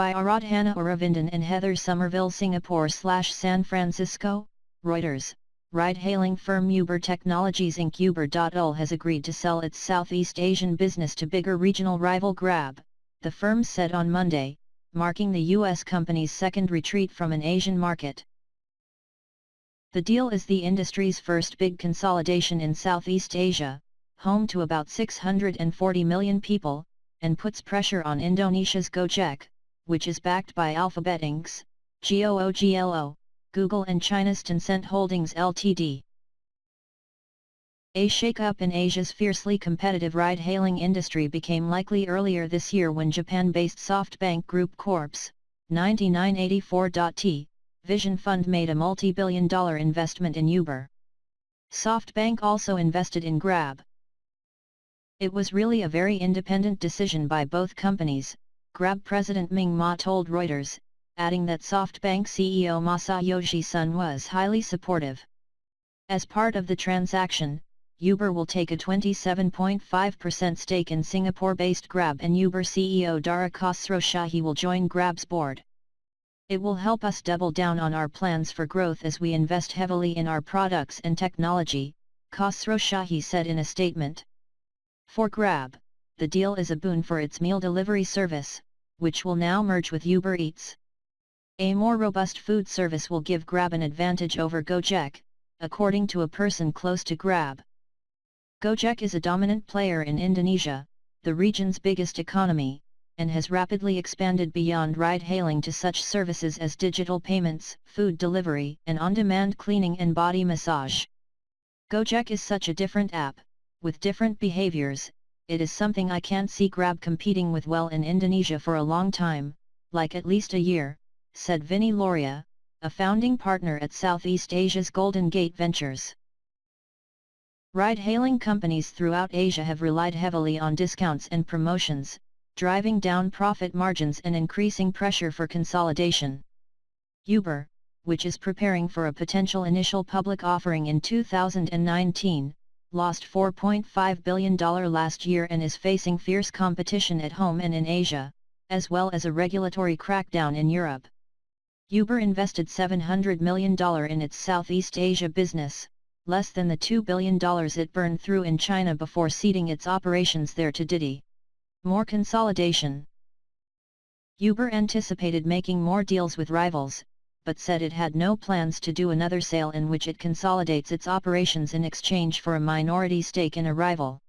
by Aradhana Aravindan and Heather Somerville. Singapore/San Francisco, Reuters. Ride-hailing firm Uber Technologies Inc. Uber.ul has agreed to sell its Southeast Asian business to bigger regional rival Grab, the firm said on Monday, marking the U.S. company's second retreat from an Asian market. The deal is the industry's first big consolidation in Southeast Asia, home to about 640 million people, and puts pressure on Indonesia's Gojek, which is backed by Alphabet Inc.'s GOOGLO, Google and China's Tencent Holdings Ltd. A shake-up in Asia's fiercely competitive ride-hailing industry became likely earlier this year when Japan-based SoftBank Group Corp.'s 9984.T Vision Fund made a multi-billion-dollar investment in Uber. SoftBank also invested in Grab. It was really a very independent decision by both companies, Grab president Ming Maa told Reuters, adding that SoftBank CEO Masayoshi Son was highly supportive. As part of the transaction, Uber will take a 27.5% stake in Singapore-based Grab, and Uber CEO Dara Khosrowshahi will join Grab's board. It will help us double down on our plans for growth as we invest heavily in our products and technology, Khosrowshahi said in a statement. For Grab, the deal is a boon for its meal delivery service, which will now merge with Uber Eats. A more robust food service will give Grab an advantage over Gojek, according to a person close to Grab. Gojek is a dominant player in Indonesia, the region's biggest economy, and has rapidly expanded beyond ride-hailing to such services as digital payments, food delivery, and on-demand cleaning and body massage. Gojek is such a different app, with different behaviors. It is something I can't see Grab competing with well in Indonesia for a long time, like at least a year, said Vinny Loria, a founding partner at Southeast Asia's Golden Gate Ventures. Ride-hailing companies throughout Asia have relied heavily on discounts and promotions, driving down profit margins and increasing pressure for consolidation. Uber, which is preparing for a potential initial public offering in 2019, lost $4.5 billion last year and is facing fierce competition at home and in Asia, as well as a regulatory crackdown in Europe. Uber invested $700 million in its Southeast Asia business, less than the $2 billion it burned through in China before ceding its operations there to Didi. More consolidation. Uber anticipated making more deals with rivals, but said it had no plans to do another sale in which it consolidates its operations in exchange for a minority stake in a rival.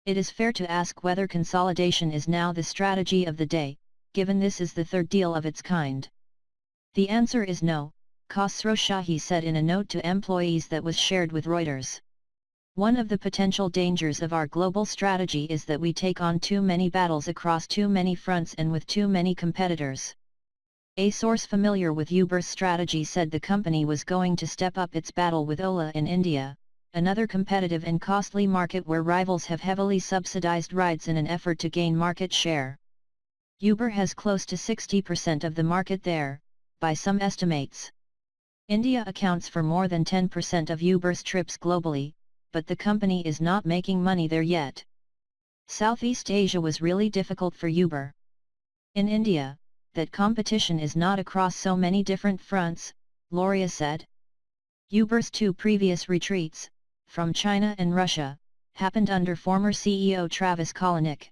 It is fair to ask whether consolidation is now the strategy of the day, given this is the third deal of its kind. The answer is no, Khosrowshahi said in a note to employees that was shared with Reuters. One of the potential dangers of our global strategy is that we take on too many battles across too many fronts and with too many competitors. A source familiar with Uber's strategy said the company was going to step up its battle with Ola in India, another competitive and costly market where rivals have heavily subsidized rides in an effort to gain market share. Uber has close to 60% of the market there, by some estimates. India accounts for more than 10% of Uber's trips globally, but the company is not making money there yet. Southeast Asia was really difficult for Uber. In India, that competition is not across so many different fronts, Loria said. Uber's two previous retreats, from China and Russia, happened under former CEO Travis Kalanick.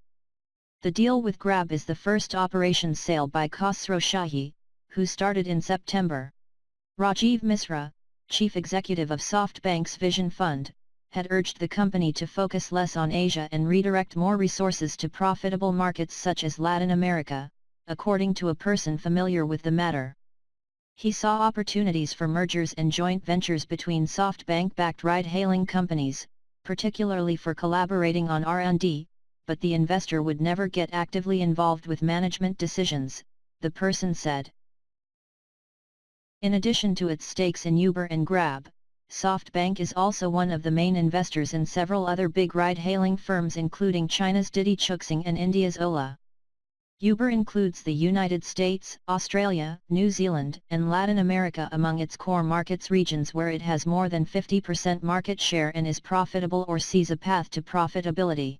The deal with Grab is the first operations sale by Khosrowshahi, who started in September. Rajiv Misra, chief executive of SoftBank's Vision Fund, had urged the company to focus less on Asia and redirect more resources to profitable markets such as Latin America, according to a person familiar with the matter. He saw opportunities for mergers and joint ventures between SoftBank-backed ride-hailing companies, particularly for collaborating on R&D, but the investor would never get actively involved with management decisions, the person said. In addition to its stakes in Uber and Grab, SoftBank is also one of the main investors in several other big ride-hailing firms including China's Didi Chuxing and India's Ola. Uber includes the United States, Australia, New Zealand, and Latin America among its core markets, regions where it has more than 50% market share and is profitable or sees a path to profitability.